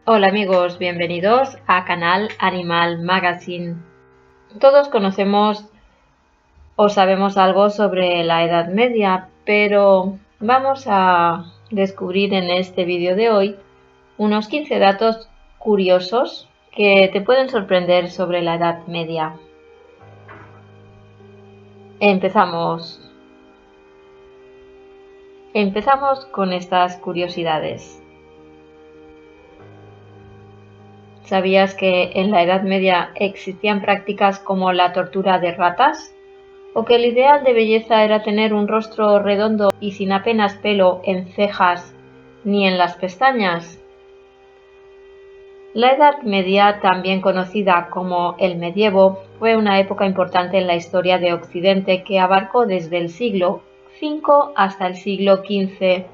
Hola amigos, bienvenidos a Canal Animal Magazine. Todos conocemos o sabemos algo sobre la Edad Media, pero vamos a descubrir en este vídeo de hoy unos 15 datos curiosos que te pueden sorprender sobre la Edad Media. Empezamos con estas curiosidades. ¿Sabías que en la Edad Media existían prácticas como la tortura de ratas? ¿O que el ideal de belleza era tener un rostro redondo y sin apenas pelo en cejas ni en las pestañas? La Edad Media, también conocida como el Medievo, fue una época importante en la historia de Occidente que abarcó desde el siglo V hasta el siglo XV.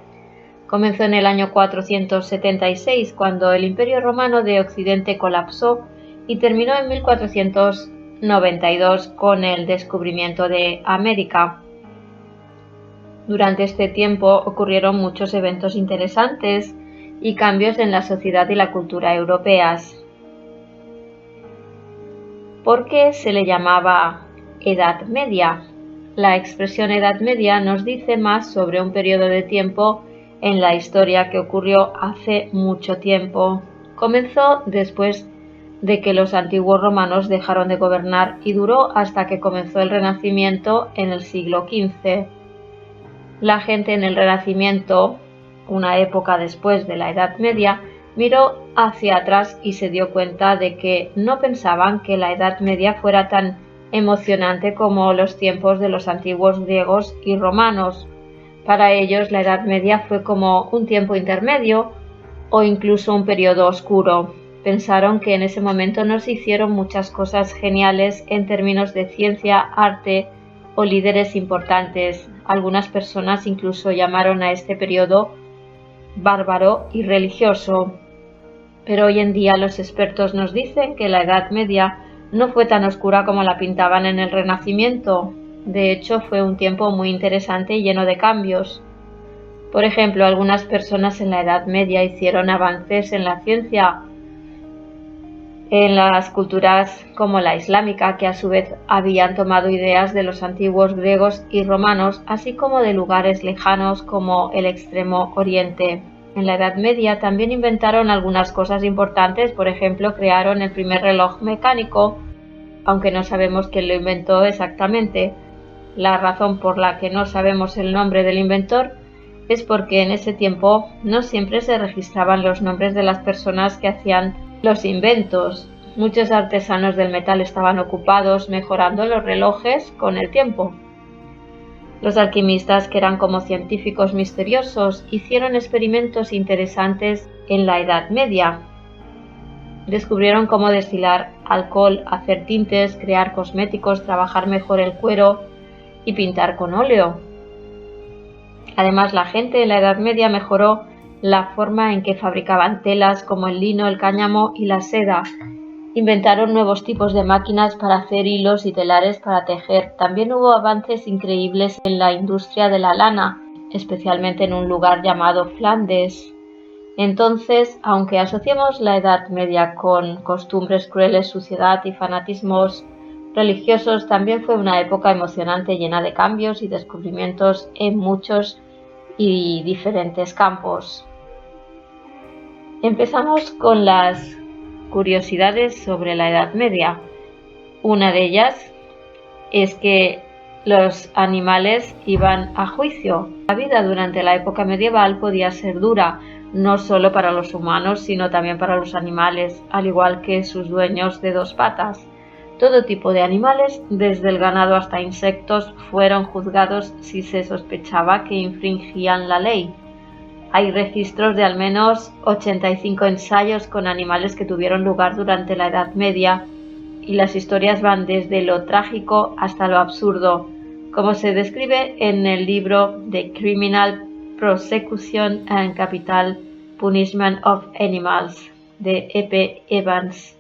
Comenzó en el año 476, cuando el Imperio Romano de Occidente colapsó, y terminó en 1492 con el descubrimiento de América. Durante este tiempo ocurrieron muchos eventos interesantes y cambios en la sociedad y la cultura europeas. ¿Por qué se le llamaba Edad Media? La expresión Edad Media nos dice más sobre un periodo de tiempo en la historia que ocurrió hace mucho tiempo. Comenzó después de que los antiguos romanos dejaron de gobernar y duró hasta que comenzó el Renacimiento en el siglo XV. La gente en el Renacimiento, una época después de la Edad Media, miró hacia atrás y se dio cuenta de que no pensaban que la Edad Media fuera tan emocionante como los tiempos de los antiguos griegos y romanos. Para ellos la Edad Media fue como un tiempo intermedio o incluso un periodo oscuro. Pensaron que en ese momento no se hicieron muchas cosas geniales en términos de ciencia, arte o líderes importantes. Algunas personas incluso llamaron a este periodo bárbaro y religioso. Pero hoy en día los expertos nos dicen que la Edad Media no fue tan oscura como la pintaban en el Renacimiento. De hecho, fue un tiempo muy interesante y lleno de cambios. Por ejemplo, algunas personas en la Edad Media hicieron avances en la ciencia, en las culturas como la islámica, que a su vez habían tomado ideas de los antiguos griegos y romanos, así como de lugares lejanos como el Extremo Oriente. En la Edad Media también inventaron algunas cosas importantes, por ejemplo, crearon el primer reloj mecánico, aunque no sabemos quién lo inventó exactamente. La razón por la que no sabemos el nombre del inventor es porque en ese tiempo no siempre se registraban los nombres de las personas que hacían los inventos. Muchos artesanos del metal estaban ocupados mejorando los relojes con el tiempo. Los alquimistas, que eran como científicos misteriosos, hicieron experimentos interesantes en la Edad Media. Descubrieron cómo destilar alcohol, hacer tintes, crear cosméticos, trabajar mejor el cuero y pintar con óleo. Además, la gente en la Edad Media mejoró la forma en que fabricaban telas como el lino, el cáñamo y la seda. Inventaron nuevos tipos de máquinas para hacer hilos y telares para tejer. También hubo avances increíbles en la industria de la lana, especialmente en un lugar llamado Flandes. Entonces, aunque asociemos la Edad Media con costumbres crueles, suciedad y fanatismos religiosos, también fue una época emocionante llena de cambios y descubrimientos en muchos y diferentes campos. Empezamos con las curiosidades sobre la Edad Media. Una de ellas es que los animales iban a juicio. La vida durante la época medieval podía ser dura, no solo para los humanos, sino también para los animales, al igual que sus dueños de dos patas. Todo tipo de animales, desde el ganado hasta insectos, fueron juzgados si se sospechaba que infringían la ley. Hay registros de al menos 85 ensayos con animales que tuvieron lugar durante la Edad Media, y las historias van desde lo trágico hasta lo absurdo, como se describe en el libro The Criminal Prosecution and Capital Punishment of Animals de E.P. Evans,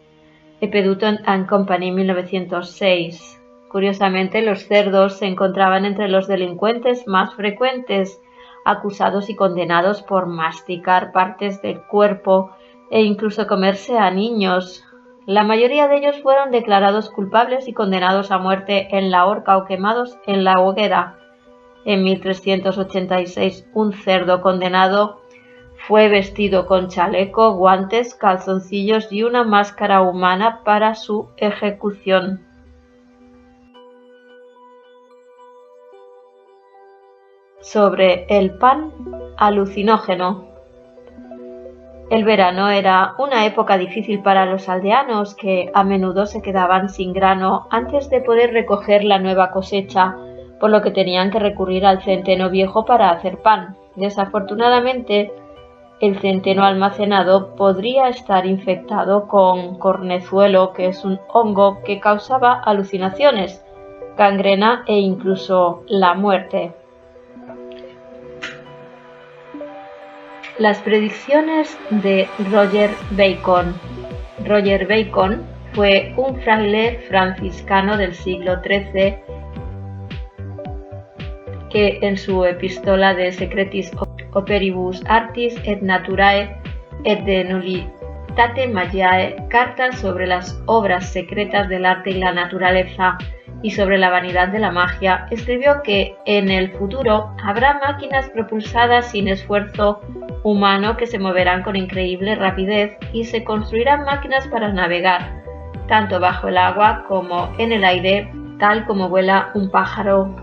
E.P. Dutton and Company, 1906. Curiosamente, los cerdos se encontraban entre los delincuentes más frecuentes, acusados y condenados por masticar partes del cuerpo e incluso comerse a niños. La mayoría de ellos fueron declarados culpables y condenados a muerte en la horca o quemados en la hoguera. En 1386, un cerdo condenado fue vestido con chaleco, guantes, calzoncillos y una máscara humana para su ejecución. Sobre el pan alucinógeno. El verano era una época difícil para los aldeanos, que a menudo se quedaban sin grano antes de poder recoger la nueva cosecha, por lo que tenían que recurrir al centeno viejo para hacer pan. Desafortunadamente, el centeno almacenado podría estar infectado con cornezuelo, que es un hongo que causaba alucinaciones, gangrena e incluso la muerte. Las predicciones de Roger Bacon. Roger Bacon fue un fraile franciscano del siglo XIII que en su epístola de Secretis Operibus Artis et Naturae et de Nullitate Magiae, cartas sobre las obras secretas del arte y la naturaleza y sobre la vanidad de la magia, escribió que en el futuro habrá máquinas propulsadas sin esfuerzo humano que se moverán con increíble rapidez y se construirán máquinas para navegar, tanto bajo el agua como en el aire, tal como vuela un pájaro.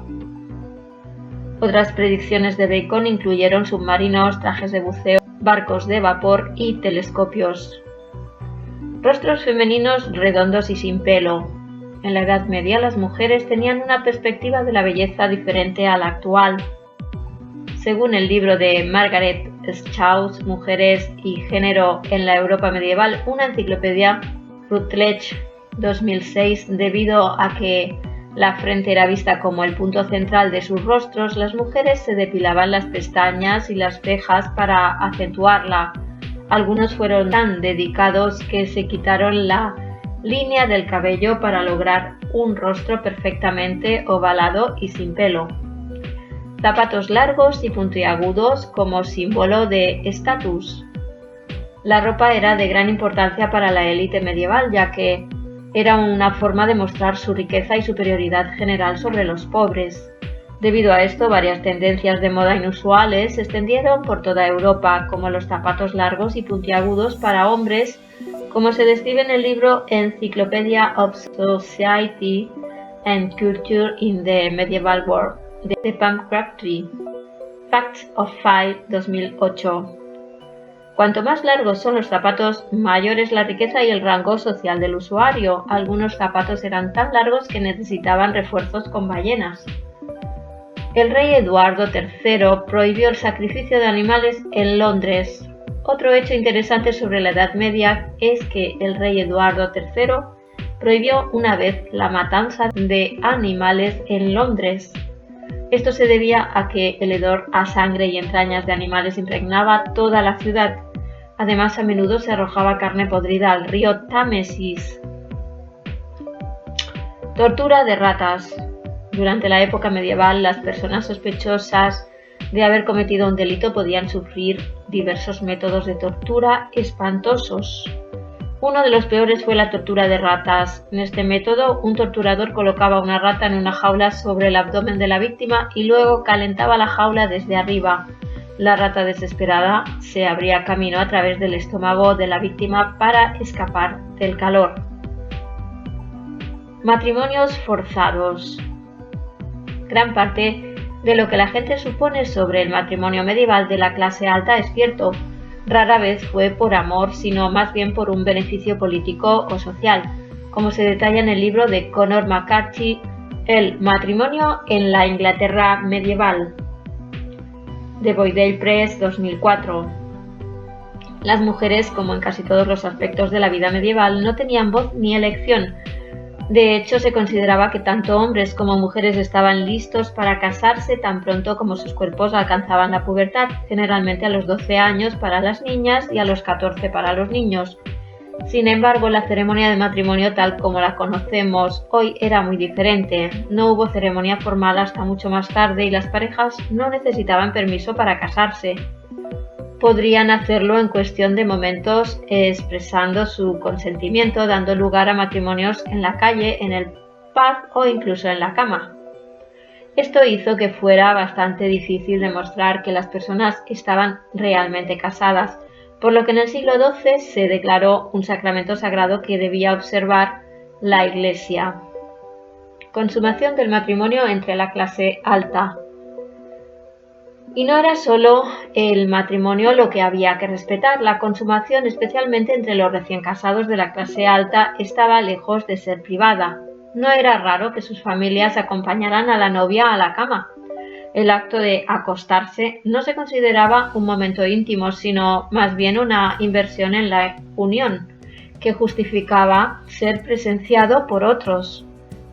Otras predicciones de Bacon incluyeron submarinos, trajes de buceo, barcos de vapor y telescopios. Rostros femeninos redondos y sin pelo. En la Edad Media las mujeres tenían una perspectiva de la belleza diferente a la actual. Según el libro de Margaret Strauss, Mujeres y Género en la Europa Medieval, una enciclopedia Routledge 2006, debido a que la frente era vista como el punto central de sus rostros, las mujeres se depilaban las pestañas y las cejas para acentuarla. Algunos fueron tan dedicados que se quitaron la línea del cabello para lograr un rostro perfectamente ovalado y sin pelo. Zapatos largos y puntiagudos como símbolo de estatus. La ropa era de gran importancia para la élite medieval, ya que era una forma de mostrar su riqueza y superioridad general sobre los pobres. Debido a esto, varias tendencias de moda inusuales se extendieron por toda Europa, como los zapatos largos y puntiagudos para hombres, como se describe en el libro Encyclopedia of Society and Culture in the Medieval World, de Pam Crabtree, Facts of Five 2008. Cuanto más largos son los zapatos, mayor es la riqueza y el rango social del usuario. Algunos zapatos eran tan largos que necesitaban refuerzos con ballenas. El rey Eduardo III prohibió el sacrificio de animales en Londres. Otro hecho interesante sobre la Edad Media es que el rey Eduardo III prohibió una vez la matanza de animales en Londres. Esto se debía a que el hedor a sangre y entrañas de animales impregnaba toda la ciudad. Además, a menudo se arrojaba carne podrida al río Támesis. Tortura de ratas. Durante la época medieval, las personas sospechosas de haber cometido un delito podían sufrir diversos métodos de tortura espantosos. Uno de los peores fue la tortura de ratas. En este método, un torturador colocaba una rata en una jaula sobre el abdomen de la víctima y luego calentaba la jaula desde arriba. La rata desesperada se abría camino a través del estómago de la víctima para escapar del calor. Matrimonios forzados. Gran parte de lo que la gente supone sobre el matrimonio medieval de la clase alta es cierto. Rara vez fue por amor, sino más bien por un beneficio político o social, como se detalla en el libro de Conor McCarthy, El matrimonio en la Inglaterra medieval, de Boydell Press 2004. Las mujeres, como en casi todos los aspectos de la vida medieval, no tenían voz ni elección. De hecho, se consideraba que tanto hombres como mujeres estaban listos para casarse tan pronto como sus cuerpos alcanzaban la pubertad, generalmente a los 12 años para las niñas y a los 14 para los niños. Sin embargo, la ceremonia de matrimonio tal como la conocemos hoy era muy diferente. No hubo ceremonia formal hasta mucho más tarde y las parejas no necesitaban permiso para casarse. podrían hacerlo en cuestión de momentos expresando su consentimiento, dando lugar a matrimonios en la calle, en el pub o incluso en la cama. Esto hizo que fuera bastante difícil demostrar que las personas estaban realmente casadas, por lo que en el siglo XII se declaró un sacramento sagrado que debía observar la Iglesia. Consumación del matrimonio entre la clase alta. Y no era solo el matrimonio lo que había que respetar, la consumación, especialmente entre los recién casados de la clase alta, estaba lejos de ser privada. No era raro que sus familias acompañaran a la novia a la cama. El acto de acostarse no se consideraba un momento íntimo, sino más bien una inversión en la unión, que justificaba ser presenciado por otros.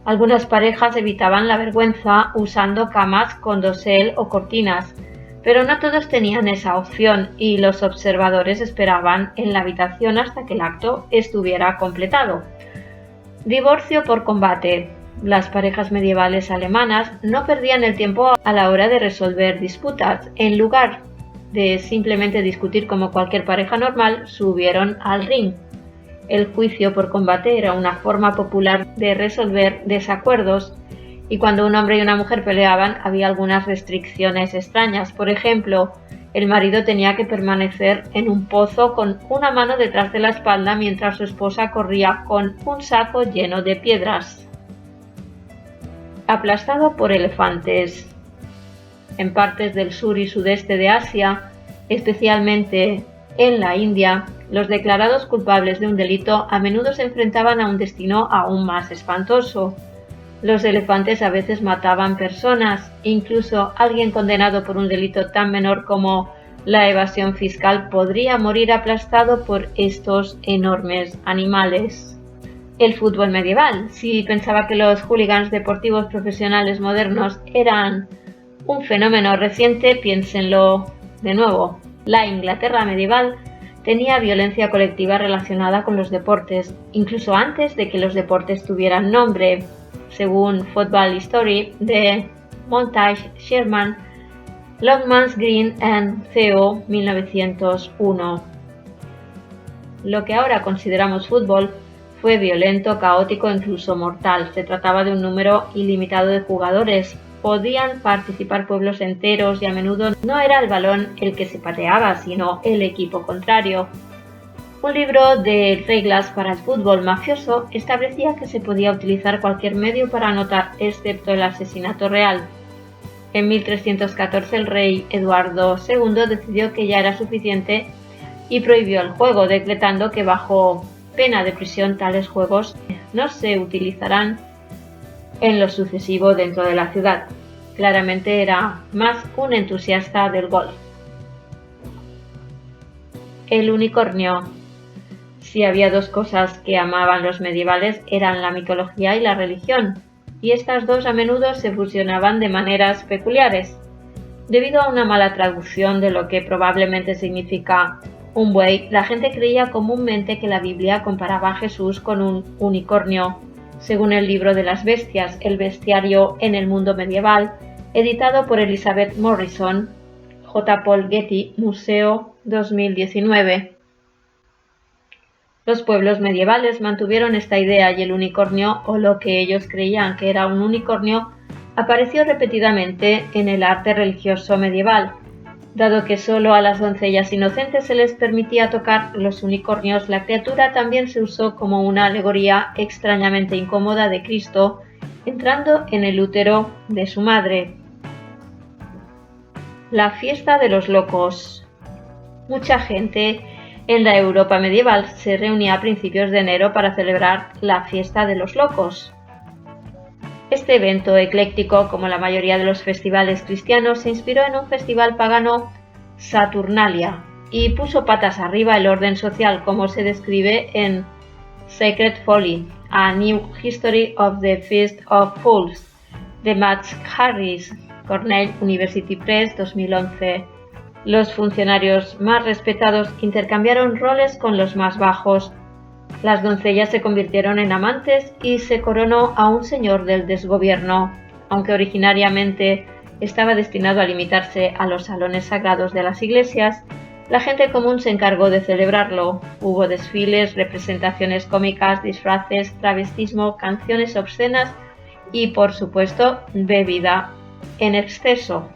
Algunas parejas evitaban la vergüenza usando camas con dosel o cortinas, pero no todos tenían esa opción y los observadores esperaban en la habitación hasta que el acto estuviera completado. Divorcio por combate. Las parejas medievales alemanas no perdían el tiempo a la hora de resolver disputas. En lugar de simplemente discutir como cualquier pareja normal, subieron al ring. El juicio por combate era una forma popular de resolver desacuerdos, y cuando un hombre y una mujer peleaban había algunas restricciones extrañas. Por ejemplo, el marido tenía que permanecer en un pozo con una mano detrás de la espalda mientras su esposa corría con un saco lleno de piedras. Aplastado por elefantes. En partes del sur y sudeste de Asia, especialmente en la India, los declarados culpables de un delito a menudo se enfrentaban a un destino aún más espantoso. Los elefantes a veces mataban personas, incluso alguien condenado por un delito tan menor como la evasión fiscal podría morir aplastado por estos enormes animales. El fútbol medieval. Si pensaba que los hooligans deportivos profesionales modernos eran un fenómeno reciente, piénsenlo de nuevo. La Inglaterra medieval tenía violencia colectiva relacionada con los deportes, incluso antes de que los deportes tuvieran nombre. Según Football History de Montage Sherman, Longmans Green and Theo, 1901. Lo que ahora consideramos fútbol fue violento, caótico e incluso mortal. Se trataba de un número ilimitado de jugadores. Podían participar pueblos enteros y a menudo no era el balón el que se pateaba, sino el equipo contrario. Un libro de reglas para el fútbol mafioso establecía que se podía utilizar cualquier medio para anotar, excepto el asesinato real. En 1314 el rey Eduardo II decidió que ya era suficiente y prohibió el juego, decretando que bajo pena de prisión tales juegos no se utilizarán en lo sucesivo dentro de la ciudad. Claramente era más un entusiasta del golf. El unicornio. Si había dos cosas que amaban los medievales eran la mitología y la religión, y estas dos a menudo se fusionaban de maneras peculiares. Debido a una mala traducción de lo que probablemente significa un buey, la gente creía comúnmente que la Biblia comparaba a Jesús con un unicornio. Según el libro de las bestias, el bestiario en el mundo medieval, editado por Elizabeth Morrison, J. Paul Getty, Museo 2019. Los pueblos medievales mantuvieron esta idea y el unicornio, o lo que ellos creían que era un unicornio, apareció repetidamente en el arte religioso medieval. Dado que solo a las doncellas inocentes se les permitía tocar los unicornios, la criatura también se usó como una alegoría extrañamente incómoda de Cristo entrando en el útero de su madre. La fiesta de los locos. Mucha gente en la Europa medieval se reunía a principios de enero para celebrar la fiesta de los locos. Este evento ecléctico, como la mayoría de los festivales cristianos, se inspiró en un festival pagano Saturnalia y puso patas arriba el orden social, como se describe en Sacred Folly, A New History of the Feast of Fools, de Max Harris, Cornell University Press, 2011. Los funcionarios más respetados intercambiaron roles con los más bajos. Las doncellas se convirtieron en amantes y se coronó a un señor del desgobierno. Aunque originariamente estaba destinado a limitarse a los salones sagrados de las iglesias, La gente común se encargó de celebrarlo. Hubo desfiles, representaciones cómicas, disfraces, travestismo, canciones obscenas y, por supuesto, bebida en exceso.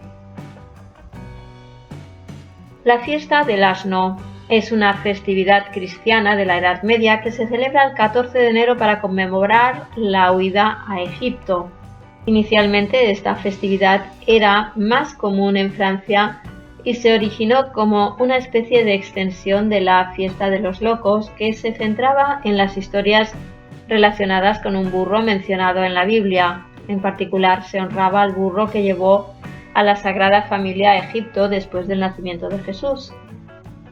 La fiesta del asno es una festividad cristiana de la Edad Media que se celebra el 14 de enero para conmemorar la huida a Egipto. Inicialmente esta festividad era más común en Francia y se originó como una especie de extensión de la fiesta de los locos que se centraba en las historias relacionadas con un burro mencionado en la Biblia. En particular se honraba al burro que llevó a la Sagrada Familia a Egipto después del nacimiento de Jesús.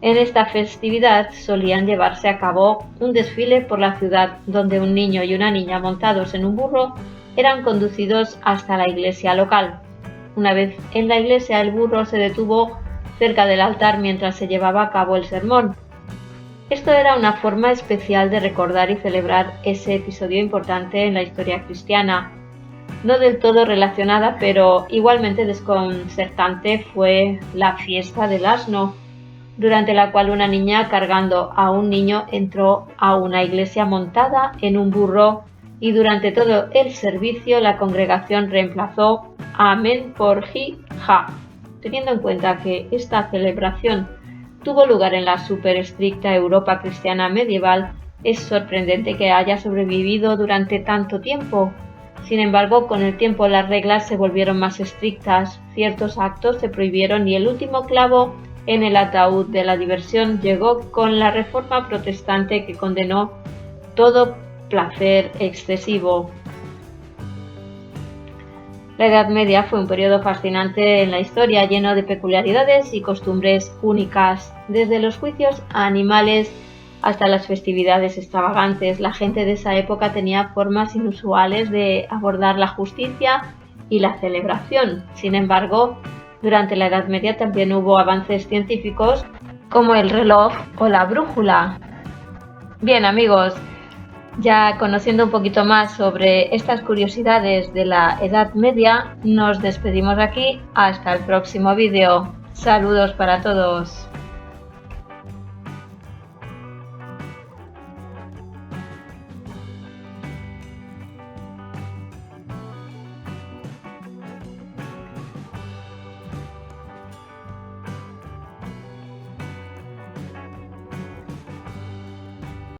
En esta festividad solían llevarse a cabo un desfile por la ciudad donde un niño y una niña montados en un burro eran conducidos hasta la iglesia local. Una vez en la iglesia, el burro se detuvo cerca del altar mientras se llevaba a cabo el sermón. Esto era una forma especial de recordar y celebrar ese episodio importante en la historia cristiana. No del todo relacionada, pero igualmente desconcertante, fue la fiesta del asno, durante la cual una niña cargando a un niño entró a una iglesia montada en un burro y durante todo el servicio la congregación reemplazó amén por ji, ja. Teniendo en cuenta que esta celebración tuvo lugar en la súper estricta Europa cristiana medieval, es sorprendente que haya sobrevivido durante tanto tiempo. Sin embargo, con el tiempo las reglas se volvieron más estrictas, ciertos actos se prohibieron y el último clavo en el ataúd de la diversión llegó con la Reforma protestante que condenó todo placer excesivo. La Edad Media fue un periodo fascinante en la historia, lleno de peculiaridades y costumbres únicas. Desde los juicios a animales hasta las festividades extravagantes, la gente de esa época tenía formas inusuales de abordar la justicia y la celebración. Sin embargo, durante la Edad Media también hubo avances científicos como el reloj o la brújula. Bien, amigos, ya conociendo un poquito más sobre estas curiosidades de la Edad Media, nos despedimos aquí. Hasta el próximo vídeo. Saludos para todos.